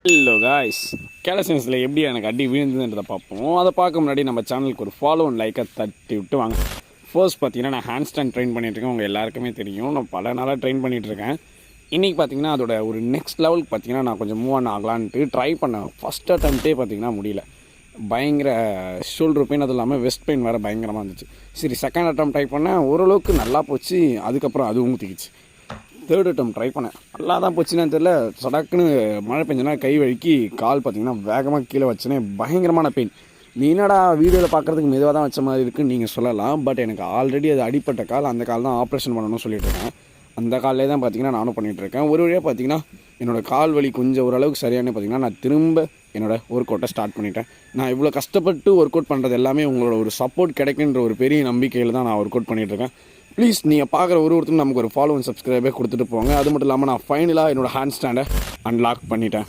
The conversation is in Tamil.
ஹலோ காய்ஸ், கேலசன்ஸில் எப்படி எனக்கு அடி விழுந்ததுன்றதை பார்ப்போம். அதை பார்க்க முன்னாடி நம்ம சேனலுக்கு ஒரு ஃபாலோ அண்ட் லைக்கை தட்டி விட்டு வாங்க. ஃபர்ஸ்ட் பார்த்தீங்கன்னா நான் ஹேண்ட் ஸ்டாண்ட் ட்ரெயின் பண்ணிகிட்ருக்கேன். உங்கள் எல்லாருக்குமே தெரியும், நான் பல நாளாக ட்ரெயின் பண்ணிகிட்ருக்கேன். இன்றைக்கி பார்த்தீங்கன்னா அதோட ஒரு நெக்ஸ்ட் லெவலுக்கு பார்த்தீங்கன்னா நான் கொஞ்சம் மூவ் ஆன் ஆகலான்ட்டு ட்ரை பண்ணேன். ஃபஸ்ட் அட்டம்ப்டே பார்த்தீங்கன்னா முடியல, பயங்கர ஷோல்டர் பெயின், அது இல்லாமல் வெஸ்ட் பெயின் வேறு பயங்கரமாக இருந்துச்சு. சரி, செகண்ட் அட்டம் ட்ரை பண்ணேன், ஓரளவுக்கு நல்லா போச்சு. அதுக்கப்புறம் அதுவும் தூக்கிச்சு. தேர்ட் அட்டம் ட்ரை பண்ணேன், நல்லா தான் போச்சுன்னு தெரியல. சடக்குன்னு மழை பெஞ்சனா கை வழுக்கி கால் பார்த்திங்கன்னா வேகமாக கீழே வச்சனே, பயங்கரமான பெயின். நீ என்னடா வீடியோவில் பார்க்குறதுக்கு மெதுவாக தான் வச்ச மாதிரி இருக்குன்னு நீங்கள் சொல்லலாம். பட் எனக்கு ஆல்ரெடி அது அடிப்பட்ட கால், அந்த கால் தான் ஆப்ரேஷன் பண்ணணும்னு சொல்லிட்டு இருக்கேன். அந்த காலிலே தான் பார்த்திங்கன்னா நானும் பண்ணிகிட்ருக்கேன். ஒரு வழியாக பார்த்திங்கன்னா என்னோடய கால் வலி கொஞ்சம் ஓரளவுக்கு சரியானு பார்த்திங்கன்னா நான் திரும்ப என்னோடய ஒர்க் அவுட்டை ஸ்டார்ட் பண்ணிட்டேன். நான் இவ்வளோ கஷ்டப்பட்டு ஒர்க் அவுட் பண்ணுறது எல்லாமே உங்களோட ஒரு சப்போர்ட் கிடைக்குன்ற ஒரு பெரிய நம்பிக்கையில் தான் நான் ஒர்க் அவுட் பண்ணிகிட்ருக்கேன். ப்ளீஸ் நீங்கள் பார்க்குற ஒருத்தரும் நமக்கு ஒரு ஃபாலோ அண்ட் சப்ஸ்கிரைபே கொடுத்துட்டு போங்க. அது மட்டும் இல்லாமல் நான் ஃபைனலாக என்னோடய ஹேண்ட் ஸ்டாண்டை அன்லாக் பண்ணிட்டேன்.